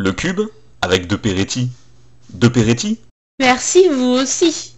Le cube avec De Peretti. De Peretti? Merci, vous aussi.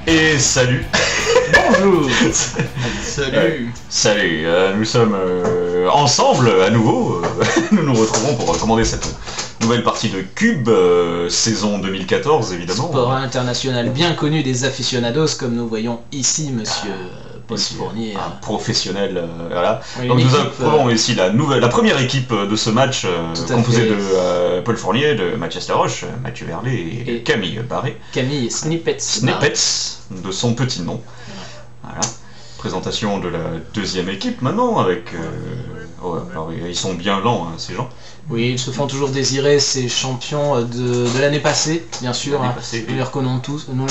Et salut. Bonjour. Salut. Salut, nous sommes ensemble à nouveau. Nous nous retrouvons pour commander cette nouvelle partie de Cube, saison 2014 évidemment. Sport international bien connu des aficionados, comme nous voyons ici, monsieur Paul Fournier. Un professionnel, voilà. Oui, donc nous équipe, avons ici la première équipe de ce match, composée fait. de Paul Fournier, de Mathias Laroche, Mathieu Verlet et Camille Barré. Camille Snippets. Snippets, de son petit nom. Voilà. Présentation de la deuxième équipe maintenant avec... alors, ils sont bien lents, hein, ces gens. Oui, ils se font toujours désirer, ces champions de l'année passée, bien sûr. L'année passée, nous les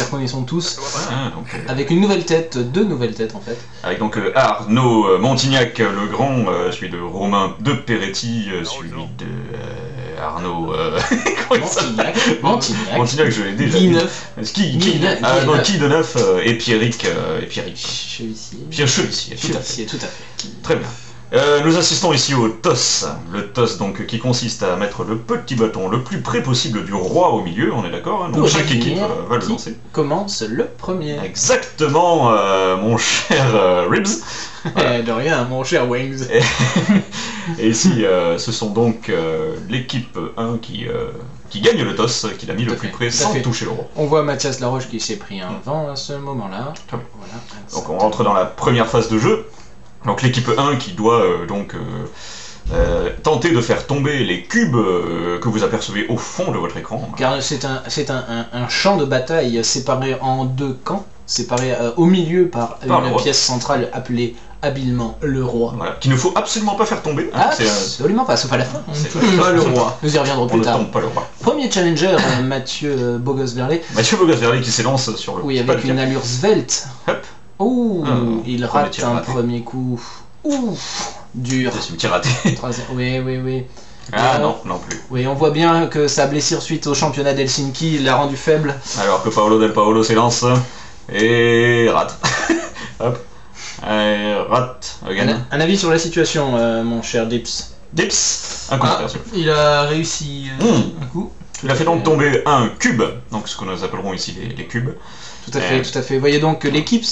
reconnaissons tous. Voilà, donc, avec une nouvelle tête, deux nouvelles têtes en fait. avec donc Arnaud Montignac le Grand, celui de Romain De Peretti, celui de Arnaud... comment il s'appelle Montignac, je l'ai déjà dit. Guy de Neuf et Pierrick. Pierre Chevisier, tout à fait. Très bien. Nous assistons ici au toss. Le toss donc qui consiste à mettre le petit bâton le plus près possible du roi au milieu, on est d'accord, hein, donc chaque équipe va le lancer. Commence le premier. Exactement, mon cher Ribs. De rien, mon cher Wings. Et ici, ce sont donc l'équipe 1 qui gagne le toss, qui l'a mis le plus près sans toucher le roi. On voit Mathias Laroche qui s'est pris un vent à ce moment-là. Voilà. Donc on rentre dans la première phase de jeu. Donc l'équipe 1 qui doit tenter de faire tomber les cubes que vous apercevez au fond de votre écran. Car c'est un champ de bataille séparé en deux camps, séparé au milieu par une pièce centrale appelée habilement le roi. Voilà, qu'il ne faut absolument pas faire tomber. Hein, absolument pas, sauf à la fin. On ne tombe pas le roi. Nous y reviendrons plus tard. On ne tombe pas le roi. Premier challenger, Mathieu Bogos-Verlet. Mathieu Bogos-Verlet qui s'élance sur le... Oui, avec une allure svelte. Hop. Ouh, il rate un premier coup. Ouh, dur. C'est un petit raté. Oui. Ah non plus. Oui, on voit bien que sa blessure suite au championnat d'Helsinki l'a rendu faible. Alors que Paolo Del Paolo s'élance et rate. Hop. Rate. Un avis sur la situation, mon cher Dips. Dips. Un coup de perso. Il a réussi un coup. Il a fait donc tomber un cube, donc ce que nous appellerons ici les cubes. Tout à fait. Vous voyez donc que l'équipe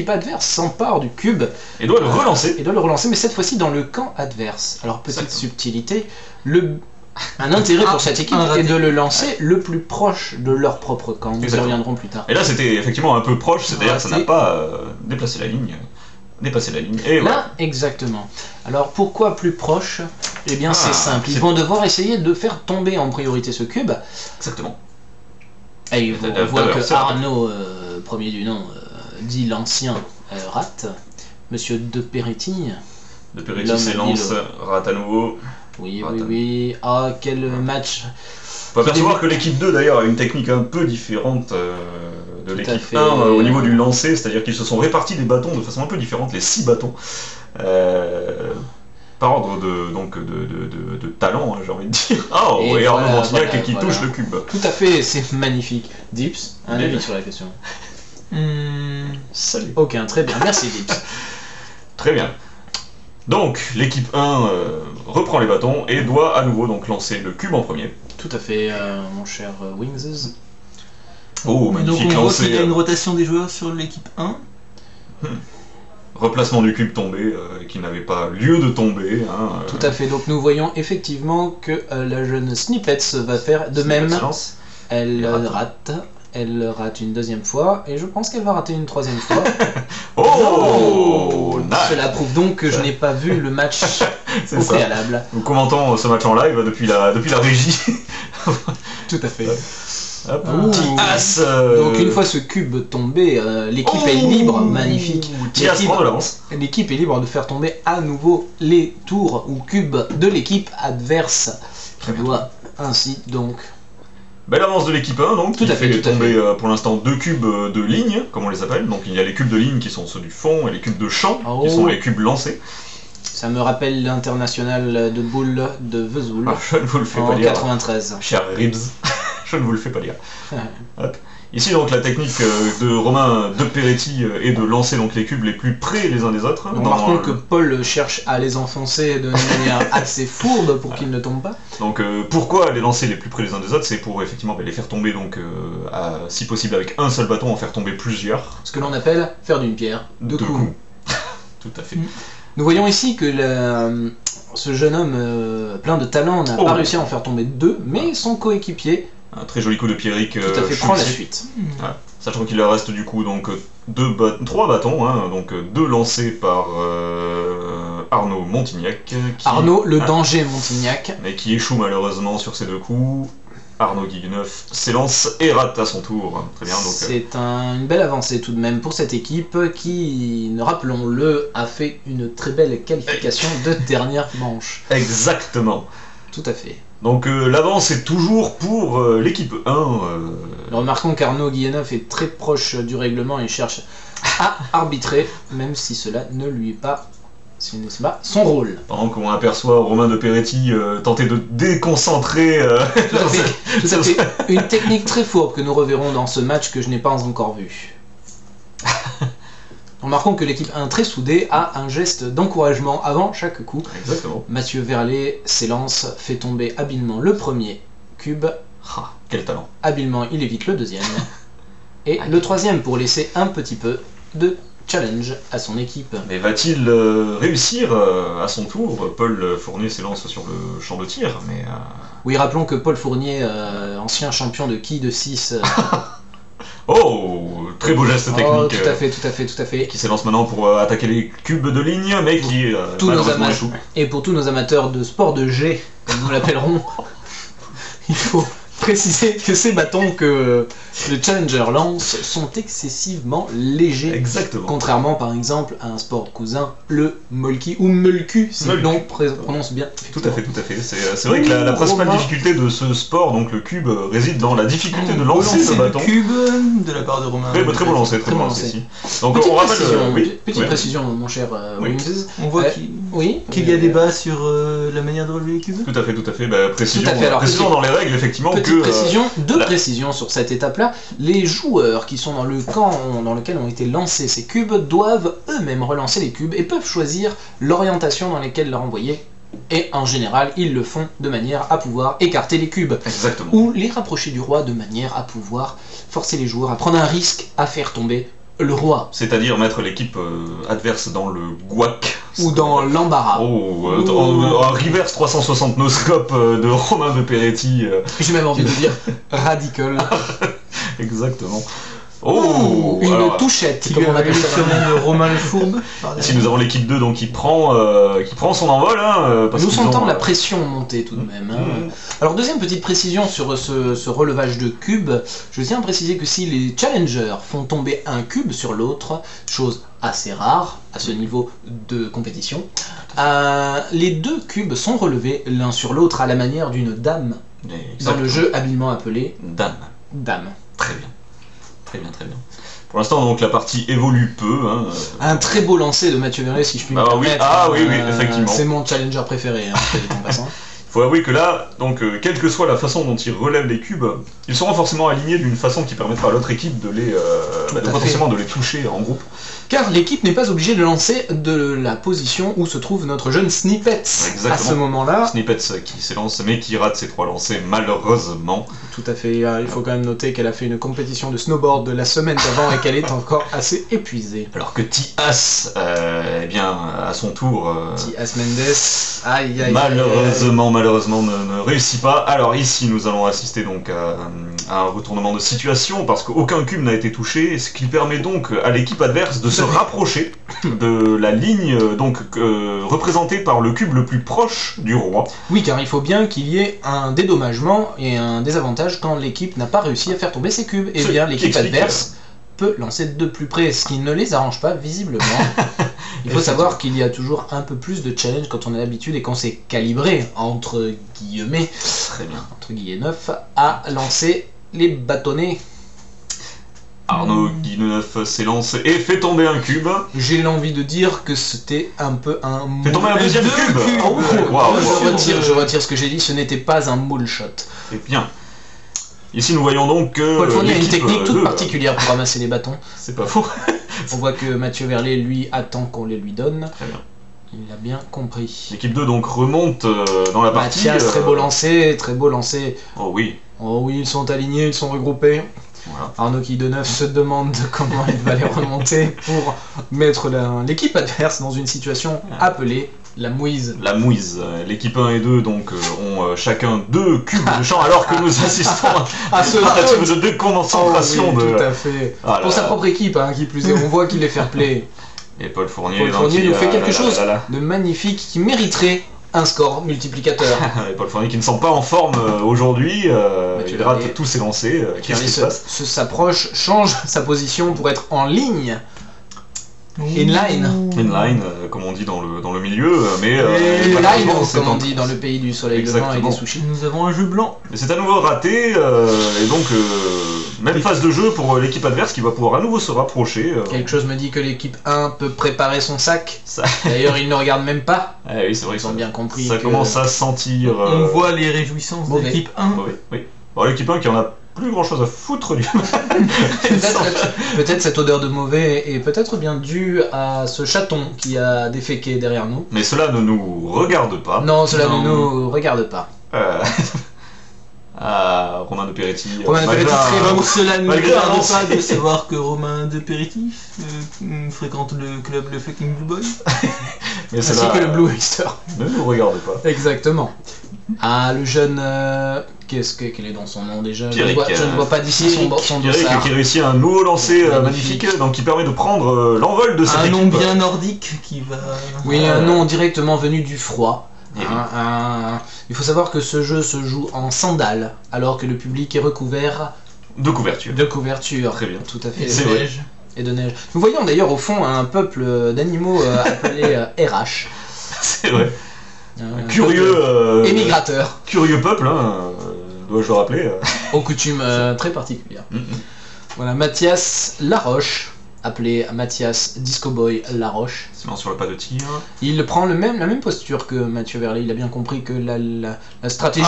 adverse s'empare du cube. Et doit le relancer. Mais cette fois-ci dans le camp adverse. Alors, petite subtilité, un intérêt pour cette équipe est de le lancer le plus proche de leur propre camp. Nous y reviendrons plus tard. Et là, c'était effectivement un peu proche, c'est-à-dire que ça n'a pas dépassé la ligne. Et là, voilà. Exactement. Alors, pourquoi plus proche? Eh bien, c'est simple. Ils vont devoir essayer de faire tomber en priorité ce cube. Exactement. Et on voit que Arnaud, premier du nom, dit l'ancien rate, monsieur De Peretti. De Peretti s'élance, rate à nouveau. Oui. Ah, quel match. On peut apercevoir que l'équipe 2 d'ailleurs a une technique un peu différente de l'équipe 1 au niveau du lancer, c'est-à-dire qu'ils se sont répartis des bâtons de façon un peu différente, les 6 bâtons. Par ordre de talent, hein, j'ai envie de dire. Et Arnaud Montignac qui touche le cube. Tout à fait, c'est magnifique. Dips, un avis sur la question? Salut. Aucun, très bien, merci Dips. Très bien. Donc, l'équipe 1 reprend les bâtons et doit à nouveau donc lancer le cube en premier. Tout à fait, mon cher Wings. Oh, magnifique donc on voit lancé. qu'il y a une rotation des joueurs sur l'équipe 1. Replacement du cube tombé, qui n'avait pas lieu de tomber. Hein, Tout à fait, donc nous voyons effectivement que la jeune Snippets va faire de même. Elle rate. Elle rate une deuxième fois, et je pense qu'elle va rater une troisième fois. Oh, nice. Cela prouve donc que je n'ai pas vu le match au préalable. Nous commentons ce match en live depuis la régie. Tout à fait. Hop, petit as. Donc une fois ce cube tombé, l'équipe est libre, magnifique. Petit as prend de l'avance. L'équipe est libre de faire tomber à nouveau les tours ou cubes de l'équipe adverse, qui doit ainsi donc... Belle avance de l'équipe 1, donc, tout qui à fait, fait tomber pour l'instant 2 cubes de ligne, comme on les appelle. Donc il y a les cubes de ligne qui sont ceux du fond et les cubes de champ qui sont les cubes lancés. Ça me rappelle l'international de boule de Vesoul je ne vous le fais en pas dire. 93. Cher Ribs, je ne vous le fais pas dire. Hop. Ici donc la technique de Romain de Peretti est de lancer donc les cubes les plus près les uns des autres. Remarquons que Paul cherche à les enfoncer de manière assez fourbe pour qu'ils ne tombent pas. Donc pourquoi les lancer les plus près les uns des autres? C'est pour effectivement les faire tomber donc si possible avec un seul bâton, en faire tomber plusieurs. Ce que l'on appelle faire d'une pierre deux coups. Tout à fait. Nous voyons ici que ce jeune homme plein de talent n'a pas réussi à en faire tomber 2, mais son coéquipier... Un très joli coup de Pierrick. Tout à fait, prend la suite. Ouais. Sachant qu'il leur reste du coup donc 3 bâtons, hein, donc 2 lancés par Arnaud Montignac. Arnaud, le danger Montignac. Mais qui échoue malheureusement sur ces 2 coups. Arnaud Guigueneuf s'élance et rate à son tour. Très bien. C'est une belle avancée tout de même pour cette équipe qui, rappelons-le, a fait une très belle qualification de dernière manche. Exactement. Tout à fait. Donc l'avance est toujours pour l'équipe 1. Remarquons qu'Arnaud Guilleneuf est très proche du règlement et cherche à arbitrer, même si cela ne lui est pas, ce n'est pas son rôle. Pendant qu'on aperçoit Romain de Peretti tenter de déconcentrer... Tout à fait. Une technique très fourbe que nous reverrons dans ce match que je n'ai pas encore vu. Remarquons que l'équipe 1 très soudée a un geste d'encouragement avant chaque coup. Exactement. Mathieu Verlet s'élance, fait tomber habilement le premier cube. Ah, quel talent. Habilement, il évite le deuxième. Et le troisième pour laisser un petit peu de challenge à son équipe. Mais va-t-il réussir à son tour? Paul Fournier s'élance sur le champ de tir, mais... Oui, rappelons que Paul Fournier, ancien champion de quilles de 6... Oh, très beau geste technique. Oh, tout à fait. Qui s'élance maintenant pour attaquer les cubes de ligne, mais qui malheureusement échoue. Et pour tous nos amateurs de sport de jet, comme nous l'appellerons, il faut préciser que ces bâtons que le Challenger lance sont excessivement légers. Exactement. Contrairement par exemple à un sport cousin, le Molki ou Mulku, si l'on prononce bien. Tout à fait. C'est vrai que la principale difficulté de ce sport, donc le cube, réside dans la difficulté de lancer le bâton. Le cube de la part de Romain. Très beau lancé ici. Donc petite on rappelle... petite précision, mon cher Wings. On voit qu'il y a débat sur la manière de relever les cubes. Tout à fait. Précision dans les règles, effectivement, deux précisions sur cette étape-là. Les joueurs qui sont dans le camp dans lequel ont été lancés ces cubes doivent eux-mêmes relancer les cubes et peuvent choisir l'orientation dans laquelle leur envoyer. Et en général, ils le font de manière à pouvoir écarter les cubes. Exactement. Ou les rapprocher du roi de manière à pouvoir forcer les joueurs à prendre un risque à faire tomber le roi. C'est-à-dire mettre l'équipe adverse dans le guac. Ou dans l'embarras. Un reverse 360 no-scope de Romain de Peretti. J'ai même envie de dire radical. Exactement. Une touchette, comme on appelle ça. De Romain le Fourbe. Ici nous avons l'équipe 2 donc qui prend son envol. Nous sentons la pression monter tout de même. Alors deuxième petite précision sur ce relevage de cubes, je tiens à préciser que si les challengers font tomber un cube sur l'autre, chose assez rare à ce niveau de compétition, les 2 cubes sont relevés l'un sur l'autre à la manière d'une dame, dans le jeu habilement appelé Dame. Très bien. Pour l'instant, donc la partie évolue peu. Un très beau lancer de Mathieu Verlet, si je puis me permettre. Oui, effectivement. C'est mon challenger préféré, en passant. Il faut avouer que là, donc, quelle que soit la façon dont ils relèvent les cubes, ils seront forcément alignés d'une façon qui permettra à l'autre équipe de potentiellement de les toucher en groupe. Car l'équipe n'est pas obligée de lancer de la position où se trouve notre jeune Snippets. Exactement. À ce moment-là. Snippets qui s'élance, mais qui rate ses 3 lancers, malheureusement. Tout à fait. Il faut quand même noter qu'elle a fait une compétition de snowboard la semaine d'avant et qu'elle est encore assez épuisée. Alors que T-As, à son tour... T-As Mendes, malheureusement, ne réussit pas. Alors ici, nous allons assister donc un retournement de situation parce qu'aucun cube n'a été touché, ce qui permet donc à l'équipe adverse de se rapprocher de la ligne représentée par le cube le plus proche du roi. Oui, car il faut bien qu'il y ait un dédommagement et un désavantage quand l'équipe n'a pas réussi à faire tomber ses cubes. Et bien l'équipe adverse peut lancer de plus près, ce qui ne les arrange pas visiblement. Il faut savoir qu'il y a toujours un peu plus de challenge quand on a l'habitude et quand c'est calibré, entre guillemets, très bien, entre guillemets 9, à lancer les bâtonnets. Arnaud Guilleneuf s'élance et fait tomber un cube. J'ai l'envie de dire que c'était un peu un... Fait tomber un deuxième cube. Je retire ce que j'ai dit, ce n'était pas un moule shot. Et bien. Ici nous voyons donc que Paul Fournier a une technique toute particulière pour ramasser les bâtons. C'est pas faux. On voit que Mathieu Verlet, lui, attend qu'on les lui donne. Très bien. Il a bien compris. L'équipe 2 donc remonte dans la partie. Mathias, très beau lancé, très beau lancé. Oh oui. Oh oui, ils sont alignés, ils sont regroupés. Voilà. Arnaud Guilleneuf se demande comment il va les remonter pour mettre l'équipe adverse dans une situation appelée la mouise. La mouise. L'équipe 1 et 2 donc ont chacun 2 cubes de champ alors que nous assistons à ce type de déconcentration. Oh, oui, tout à fait. Pour sa propre équipe, hein, qui plus est, on voit qu'il est fair play. Et Paul Fournier, nous fait quelque chose de magnifique qui mériterait un score multiplicateur. Et Paul Fournier qui ne semble pas en forme aujourd'hui, il rate tous ses lancers. Qu'est-ce qui se passe ? S'approche, change sa position pour être en ligne. Inline. Inline, comme on dit dans le milieu, mais... Inline, comme on dit dans le pays du soleil levant et des sushis. Nous avons un jeu blanc. Mais c'est à nouveau raté, et donc même phase de jeu pour l'équipe adverse qui va pouvoir à nouveau se rapprocher. Quelque chose me dit que l'équipe 1 peut préparer son sac. D'ailleurs, ils ne regardent même pas. Ah oui, c'est vrai. Ils ont bien compris. Ça commence à sentir... On voit les réjouissances de l'équipe 1. Oui. Bon, l'équipe 1 qui en a plus grand chose à foutre du Peut-être cette odeur de mauvais est peut-être bien due à ce chaton qui a déféqué derrière nous. Mais cela ne nous regarde pas. Non, cela ne nous regarde pas. Romain de Peretti. Romain de Peretti, très bon. Cela ne nous regarde pas de savoir que Romain de Peretti fréquente le club le Fucking Blue Boy. Ainsi que le Blue Oyster. Ne nous regarde pas. Exactement. Ah, le jeune... quel est dans son nom déjà? Pierrick, je ne vois pas d'ici son dossard. Qui réussit un nouveau lancer magnifique, donc qui permet de prendre l'envol de cette équipe. Un nom bien nordique qui va... Oui, un nom directement venu du froid. Il faut savoir que ce jeu se joue en sandales, alors que le public est recouvert... De couverture. De couverture. Très bien. Tout à fait. Et de neige. Et de neige. Nous voyons d'ailleurs au fond un peuple d'animaux appelé RH. C'est vrai. Curieux émigrateur. Curieux peuple, hein, dois-je le rappeler. Aux coutumes très particulières. Voilà, Mathias Laroche, appelé Mathias Disco Boy Laroche. Sinon sur le pas de tir. Il prend la même posture que Mathieu Verlet, il a bien compris que la stratégie...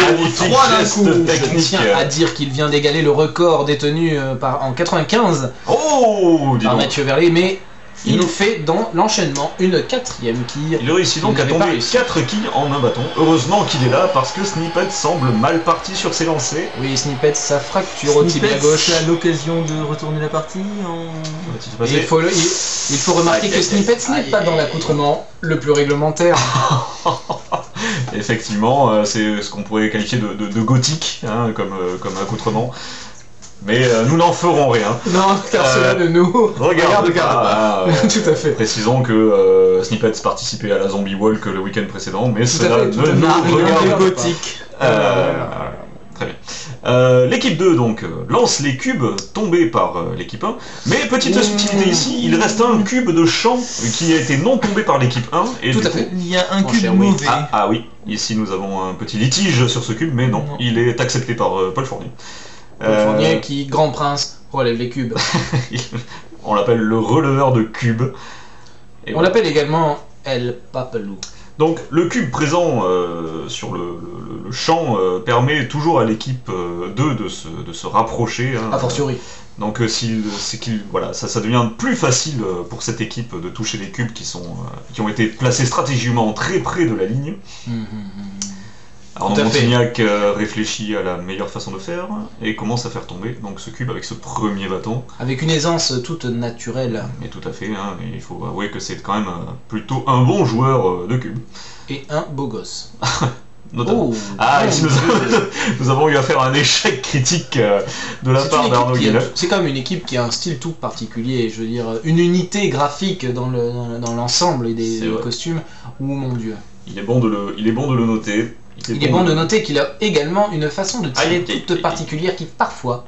Magnifique geste technique. Je tiens à dire qu'il vient d'égaler le record détenu en 95 par Mathieu Verlet, mais... Il nous fait dans l'enchaînement une 4ème quille. Il réussit donc à tomber 4 quilles en un bâton. Heureusement qu'il est là parce que Snippet semble mal parti sur ses lancers. Oui, Snippet, sa fracture au tibia gauche. C'est l'occasion de retourner la partie il faut remarquer que Snippet n'est pas dans l'accoutrement le plus réglementaire. Effectivement, c'est ce qu'on pourrait qualifier de gothique hein, comme accoutrement. Mais nous n'en ferons rien. Non, car cela ne nous regarde pas. Tout à fait. Précisons que Snippets participait à la Zombie Walk le week-end précédent, mais cela ne nous regarde gothique. Très bien. L'équipe 2 donc lance les cubes tombés par l'équipe 1, mais petite subtilité ici, il reste un cube de champ qui a été non tombé par l'équipe 1. Et tout à fait. Il y a un cube mauvais. Ah oui, ici nous avons un petit litige sur ce cube, mais non, il est accepté par Paul Fournier. Paul Fournier qui, grand prince, relève les cubes. On l'appelle le releveur de cubes. Et on l'appelle également El Papelou. Donc le cube présent sur le champ permet toujours à l'équipe 2 de se rapprocher. Hein, a fortiori. Donc voilà, ça devient plus facile pour cette équipe de toucher les cubes qui ont été placés stratégiquement très près de la ligne. Arnaud Montignac réfléchit à la meilleure façon de faire et commence à faire tomber donc ce cube avec ce premier bâton. Avec une aisance toute naturelle. Et tout à fait, hein, et il faut avouer que c'est quand même plutôt un bon joueur de cube. Et un beau gosse. notamment. Ici nous avons eu affaire à un échec critique de la part d'Arnaud Guénel. C'est quand même une équipe qui a un style tout particulier, je veux dire, une unité graphique dans l'ensemble des costumes. Mon Dieu. Il est bon de le noter. Il est bon de noter qu'il a également une façon de tirer toute particulière qui parfois,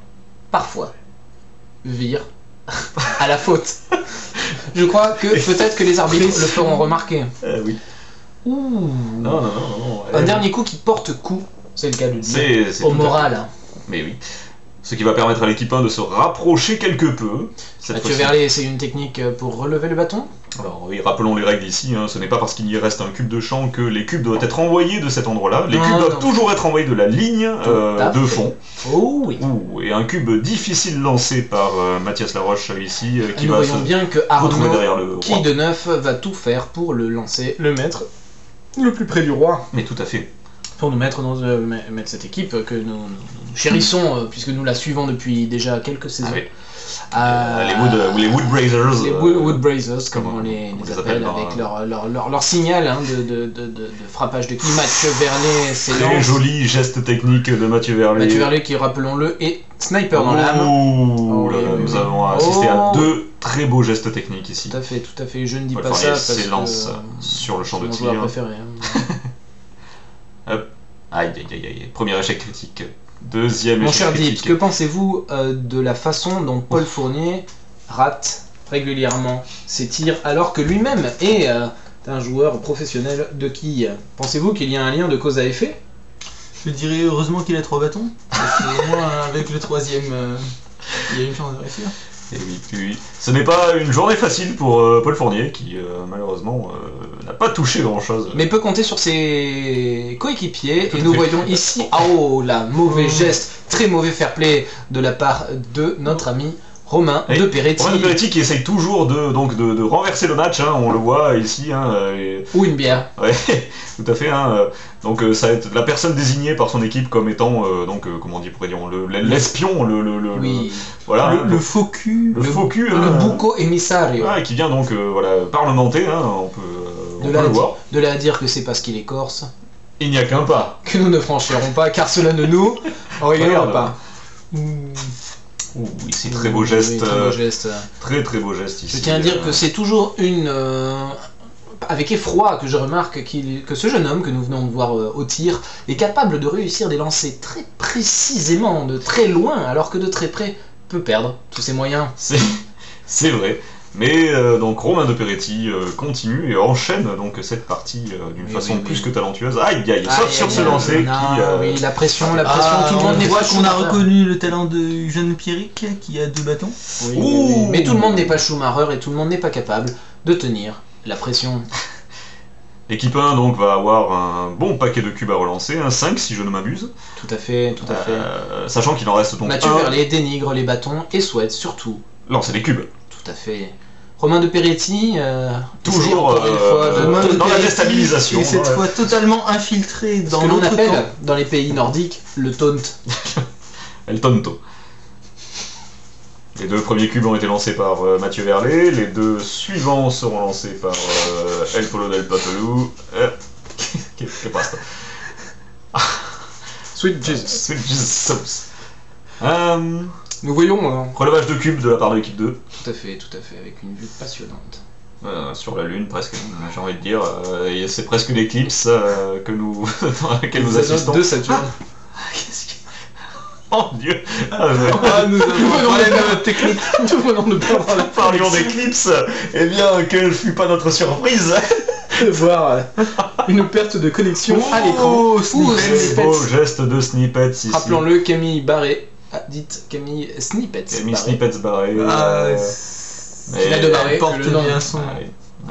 vire à la faute. Je crois que peut-être que les arbitres le feront remarquer. Oui. Ouh. Non. Un dernier coup qui porte coup, c'est le cas de dire, au moral. Mais oui. Ce qui va permettre à l'équipe 1 de se rapprocher quelque peu. Mathieu Verlet, c'est une technique pour relever le bâton. Alors oui, rappelons les règles ici, ce n'est pas parce qu'il y reste un cube de champ que les cubes doivent être envoyés de cet endroit-là. Les cubes doivent toujours être envoyés de la ligne de fond. Oh oui. Et un cube difficile lancé par Mathias Laroche ici, qui nous va voyons bien que retrouver derrière le roi. Qui de neuf va tout faire pour le lancer, le mettre le plus près du roi. Mais tout à fait. Pour nous mettre mettre cette équipe que nous chérissons, puisque nous la suivons depuis déjà quelques saisons. Les Wood Brazers. Les Wood Brazers, comme on les appelle, avec leur signal de frappage de qui. Mathieu Verlet, c'est très joli geste technique de Mathieu Verlet. Mathieu Verlet qui, rappelons-le, est sniper dans l'âme. Nous avons assisté à 2 très beaux gestes techniques ici. Tout à fait. Je ne dis pas ça parce que s'élance sur le champ de tir. C'est mon joueur préféré. Hop. Aïe. Premier échec critique. Deuxième échec critique. Mon cher Dips, que pensez-vous de la façon dont Paul Fournier rate régulièrement ses tirs alors que lui-même est un joueur professionnel de quilles? Pensez-vous qu'il y a un lien de cause à effet? Je dirais heureusement qu'il a 3 bâtons. Parce que au moins avec le 3e, il y a une chance de réussir. Et oui. Ce n'est pas une journée facile pour Paul Fournier qui malheureusement n'a pas touché grand chose. Mais peut compter sur ses coéquipiers et nous voyons ici, mauvais geste, très mauvais fair play de la part de notre ami Romain de Peretti. Romain de Peretti qui essaye toujours de renverser le match, on le voit ici. Ou une bière. Ouais, tout à fait. Donc ça va être la personne désignée par son équipe comme étant, comment l'espion, le faux cul, le buco émissario. Qui vient donc parlementer, on peut le voir. De là à dire que c'est parce qu'il est corse. Il n'y a qu'un pas. Que nous ne franchirons pas, car cela ne nous regarde pas. Oui, c'est très beau geste. Très beau geste ici. Je tiens à dire que c'est toujours avec effroi que je remarque que ce jeune homme que nous venons de voir au tir est capable de réussir des lancers très précisément, de très loin, alors que de très près peut perdre tous ses moyens. C'est vrai. Mais donc Romain de Peretti continue et enchaîne donc cette partie d'une façon plus que talentueuse. Sauf sur ce lancer qui... la pression, tout le monde n'est pas qu'on a reconnu le talent de jeune Pierrick qui a 2 bâtons. Oui. Mais tout le monde n'est pas Schumacher et tout le monde n'est pas capable de tenir la pression. L'équipe 1 donc va avoir un bon paquet de cubes à relancer, un 5 si je ne m'abuse. Tout à fait. Sachant qu'il en reste donc Mathieu Verlet dénigre les bâtons et souhaite surtout lancer les cubes. Tout à fait. Romain de Peretti, toujours dans la déstabilisation. Et cette fois totalement infiltré dans ce que l'on appelle dans les pays nordiques le taunt. El tonto. Les 2 premiers cubes ont été lancés par Mathieu Verlet, les 2 suivants seront lancés par El Polo del Papelou. Que passe? Sweet Jesus. Sweet Jesus. Nous voyons relevage de cubes de la part de l'équipe 2. Tout à fait, avec une vue passionnante. Sur la Lune, presque, j'ai envie de dire. C'est presque l'éclipse dans laquelle nous assistons. De Saturne. Qu'est-ce qu'il... Oh Dieu! Nous avons technique. Nous venons de perdre la parlions d'éclipse. Eh bien, quelle fut pas notre surprise de voir une perte de connexion à l'écran. Beau geste de Snippets ici. Rappelons-le, Camille Barré. Dites Camille Snippets. Camille Snippets Barré. Il a de Barré. Porte bien son.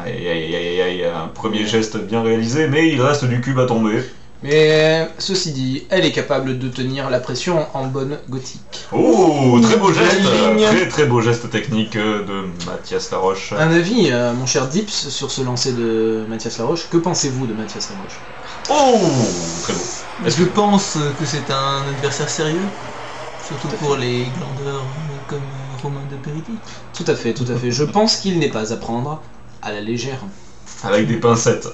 Aïe, un premier geste bien réalisé, mais il reste du cube à tomber. Mais ceci dit, elle est capable de tenir la pression en bonne gothique. Oh, très beau geste, très beau geste technique de Mathias Laroche. Un avis, mon cher Dips, sur ce lancer de Mathias Laroche. Que pensez-vous de Mathias Laroche? Oh, très beau. Je pense que c'est un adversaire sérieux, surtout pour les glandeurs comme Romain de Peretti. Tout à fait. Je pense qu'il n'est pas à prendre à la légère. Avec des pincettes.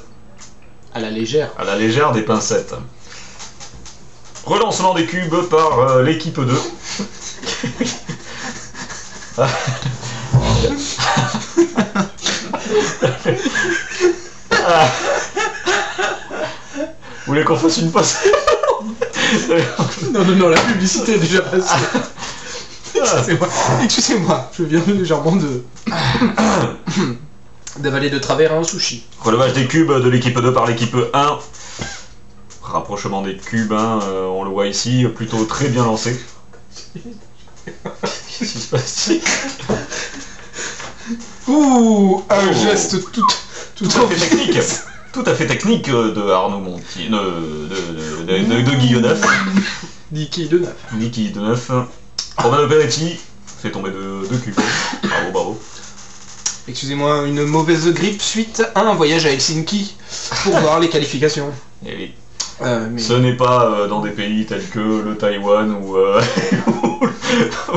À la légère. À la légère des pincettes. Relancement des cubes par l'équipe 2. Vous voulez qu'on fasse une pause? Non, la publicité est déjà passée. Excusez-moi, je viens légèrement d'avaler de travers un sushi. Relevage des cubes de l'équipe 2 par l'équipe 1. Rapprochement des cubes, hein, on le voit ici, plutôt très bien lancé. Qu'est-ce qui se passe? Ouh, un geste tout à fait technique. Tout à fait technique de Arnaud Monti, de Guy de Neuf. Niki de Neuf. Romain Peretti fait tomber deux cubes. Bravo. Excusez-moi, une mauvaise grippe suite à un voyage à Helsinki pour voir les qualifications. Et oui. Ce n'est pas dans des pays tels que le Taïwan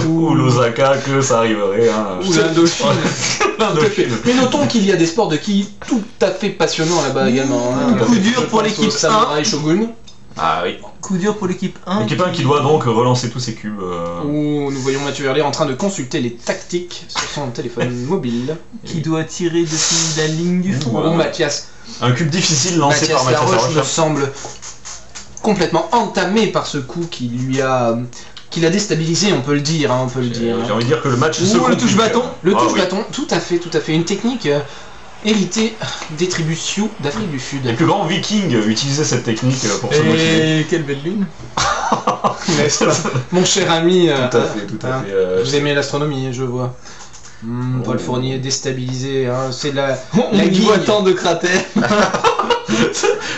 ou l'Osaka que ça arriverait. Hein. Ou l'Indochine. Mais notons qu'il y a des sports de qui tout à fait passionnants là-bas également. Hein. Coup dur pour l'équipe 1. Samurai Shogun. Ah oui. Coup dur pour l'équipe 1. L'équipe 1 qui doit donc relancer tous ses cubes. Où nous voyons Mathieu Verlet en train de consulter les tactiques sur son téléphone mobile. Qui doit tirer depuis la ligne du fond. Bon, Mathias. Un cube difficile lancé par Mathias Laroche me semble complètement entamé par ce coup qui l'a déstabilisé, on peut le dire. J'ai envie de dire que le match se complique. Le touche-bâton. Le touche-bâton, tout à fait. Une technique héritée des tribus Sioux d'Afrique du Sud. Les plus grands vikings utilisaient cette technique pour se motiver. Et quelle belle lune. Mon cher ami. Tout à fait. Vous aimez l'astronomie, je vois. Paul Fournier déstabilisé, hein, c'est la voit tant de cratères.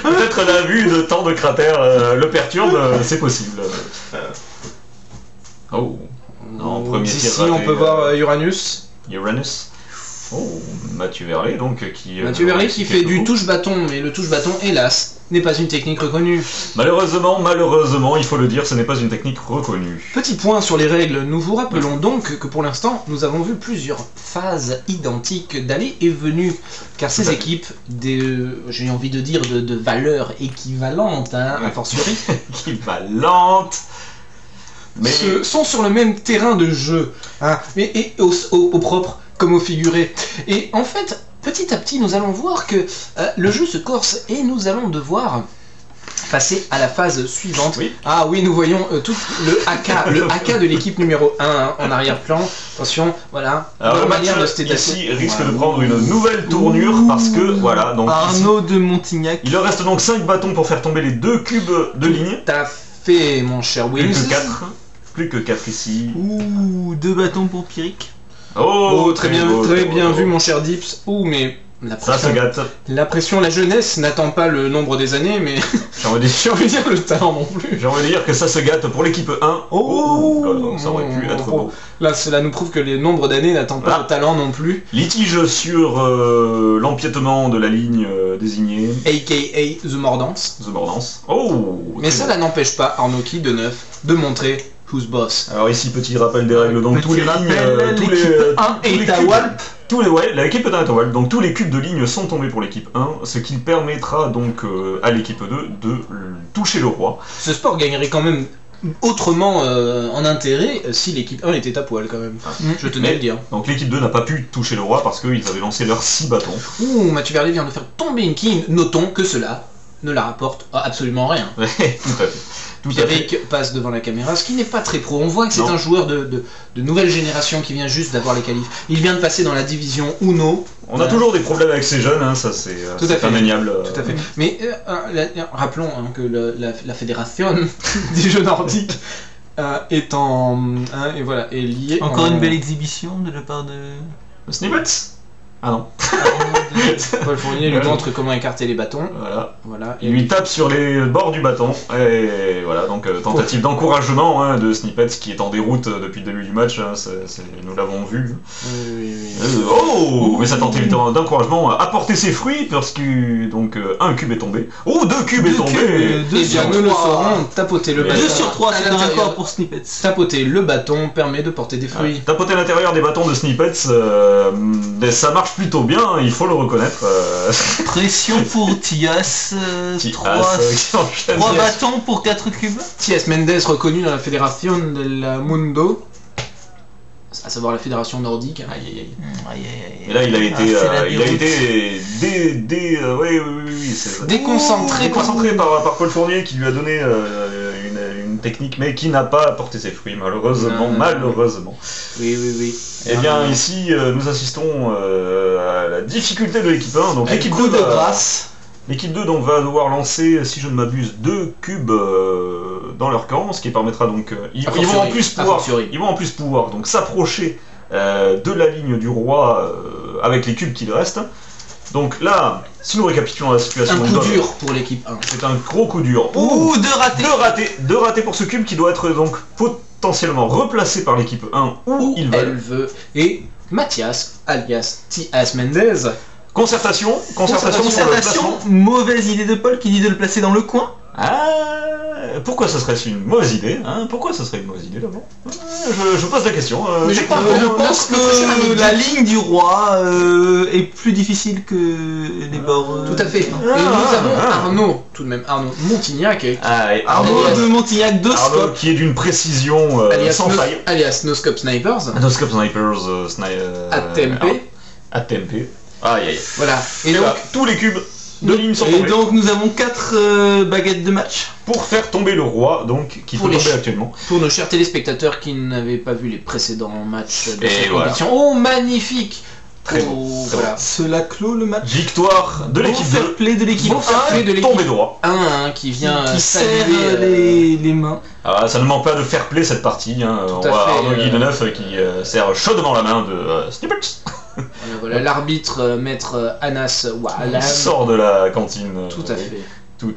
Peut-être la vue de tant de cratères le perturbe, c'est possible. Oh, en premier tir. Ici on peut voir Uranus. Mathieu Verlet donc qui. Mathieu Verlet qui fait du touche-bâton, mais le touche-bâton, hélas, n'est pas une technique reconnue. Malheureusement, il faut le dire, ce n'est pas une technique reconnue. Petit point sur les règles, nous vous rappelons donc que pour l'instant, nous avons vu plusieurs phases identiques d'aller et venue, car ces équipes, j'ai envie de dire, de valeur équivalente, hein, a fortiori. Équivalente. Mais sont sur le même terrain de jeu, hein, et au propre comme au figuré. Et en fait, petit à petit, nous allons voir que le jeu se corse et nous allons devoir passer à la phase suivante. Oui. Ah oui, nous voyons tout le AK de l'équipe numéro 1 hein, en arrière-plan. Attention, voilà. Alors le match ici risque de prendre une nouvelle tournure parce que voilà. Donc Arnaud de Montignac. Il leur reste donc 5 bâtons pour faire tomber les 2 cubes de ligne. T'as fait, mon cher Wills. Plus que 4 ici. Ouh, 2 bâtons pour Pyrrhic. Oh, très bien vu, mon cher Dips. Ouh, mais ça se gâte. La pression, la jeunesse n'attend pas le nombre des années, mais j'ai envie de dire le talent non plus. J'ai envie de dire que ça se gâte pour l'équipe 1. Ça aurait pu être beau. Là, cela nous prouve que les nombres d'années n'attendent pas le talent non plus. Litige sur l'empiètement de la ligne désignée. A.K.A. The Mordance. Mais ça n'empêche pas Arnaud de Neuf de montrer who's boss. Alors ici, petit rappel des règles, donc tous les lignes, l'équipe 1 est à Walp, donc tous les cubes de ligne sont tombés pour l'équipe 1, ce qui permettra donc à l'équipe 2 de toucher le roi. Ce sport gagnerait quand même autrement en intérêt si l'équipe 1 était à poil quand même. Je tenais à le dire. Donc l'équipe 2 n'a pas pu toucher le roi parce qu'ils avaient lancé leurs 6 bâtons. Ouh, Mathieu Verlet vient de faire tomber une king. Notons que cela ne la rapporte absolument rien. Tout à fait. Pierrick passe devant la caméra, ce qui n'est pas très pro. On voit que c'est un joueur de nouvelle génération qui vient juste d'avoir les qualifs. Il vient de passer dans la division Uno. On a toujours des problèmes avec ces jeunes, hein, ça c'est indéniable. Tout à fait. Mais rappelons hein, que la fédération des jeux nordiques est liée. Encore une belle exhibition de la part de Snippets. Ah non. Paul Fournier lui montre comment écarter les bâtons. Voilà. Il lui tape sur les bords du bâton. Et voilà, donc tentative d'encouragement hein, de Snippets qui est en déroute depuis le début du match. Hein, nous l'avons vu. Oui. Mais sa tentative d'encouragement a apporté ses fruits parce que donc un cube est tombé. Oh, 2 cubes est tombé. Et bien nous le saurons. Tapoter le bâton. 2 sur 3, c'est un record pour Snippets. Tapoter le bâton permet de porter des fruits. Tapoter l'intérieur des bâtons de Snippets, ça marche plutôt bien, il faut le reconnaître. Pression pour Tias, 3 bâtons pour 4 cubes. Tias Mendes reconnu dans la Fédération del Mundo, à savoir la fédération nordique. Aïe aïe aïe. Et là il a été, déconcentré par Paul Fournier qui lui a donné une technique mais qui n'a pas porté ses fruits malheureusement. Oui. Et bien ici nous assistons à la difficulté de l'équipe 1, donc l'équipe 2 de grâce. L'équipe 2 donc va devoir lancer, si je ne m'abuse, 2 cubes dans leur camp, ce qui permettra donc... Ils vont en plus pouvoir donc s'approcher de la ligne du roi avec les cubes qu'il reste. Donc là, si nous récapitulons la situation... Un coup dur pour l'équipe 1. C'est un gros coup dur. Ouh, deux ratés pour ce cube qui doit être donc potentiellement replacé par l'équipe 1 où il veut. Et Mathias, alias Tias Mendes... Concertation, mauvaise idée de Paul qui dit de le placer dans le coin. Pourquoi ça serait une mauvaise idée Pourquoi ça serait une mauvaise idée d'abord je pose la question. Mais je pense que la ligne du roi est plus difficile que les bords. Tout à fait. Et nous avons Arnaud, tout de même, Arnaud Montignac. Arnaud de Montignac de Arnaud qui est d'une précision sans faille. Alias Noscope Snipers. Noscope Snipers, à TMP. Aïe. Voilà. Et donc tous les cubes de ligne sont tombés. Et donc nous avons 4 baguettes de match. Pour faire tomber le roi, donc, qui peut tomber actuellement. Pour nos chers téléspectateurs qui n'avaient pas vu les précédents matchs de cette compétition. Oh, magnifique! Très bon. Voilà. Cela clôt le match. Victoire de l'équipe 2. Fair play de l'équipe 1. Tombé droit. 1 qui vient qui serre les mains. Ça ne manque pas de fair play cette partie. On voit Arnaud Guilleneuf qui serre chaudement la main de Snippets. Voilà, l'arbitre maître Anas Walam sort de la cantine. Tout à fait. Tout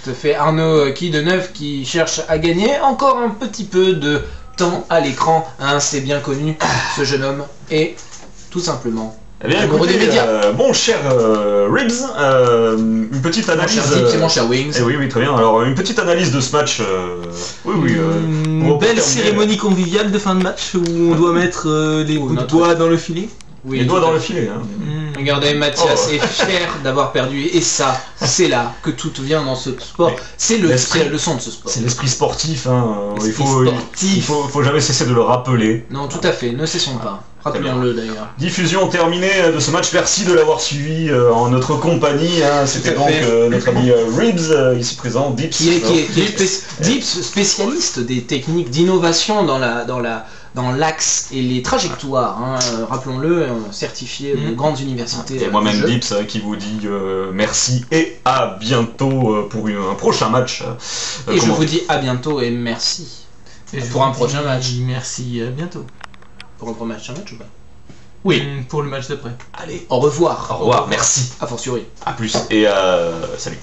à fait. Arnaud Guilleneuf qui cherche à gagner encore un petit peu de temps à l'écran. C'est bien connu, ce jeune homme. Et tout simplement... Eh bien, écoutez, mon cher Ribs, une petite analyse... Mon cher Ribs et mon cher Wings. Oui, très bien. Alors, une petite analyse de ce match. Une belle cérémonie conviviale de fin de match où on doit mettre les bouts de doigts dans le filet. Oui, les doigts dans le filet. Regardez, Mathias est fier d'avoir perdu. Et ça, c'est là que tout vient dans ce sport. C'est la leçon de ce sport. C'est l'esprit sportif. Il faut jamais cesser de le rappeler. Non, tout à fait. Ne cessons pas. Rappelons-le d'ailleurs. Diffusion terminée de ce match. Merci de l'avoir suivi en notre compagnie. C'était donc notre ami Ribs, ici présent, Dips. Qui est Dips, spécialiste des techniques d'innovation dans l'axe et les trajectoires, rappelons-le, certifié de grandes universités. Et moi-même Dips qui vous dit merci et à bientôt pour un prochain match. Et je vous dis à bientôt et merci pour un prochain match. Merci, à bientôt. Pour un prochain match ou pas? Oui, pour le match d'après. Allez, au revoir. Au revoir, merci. A fortiori. A plus et salut.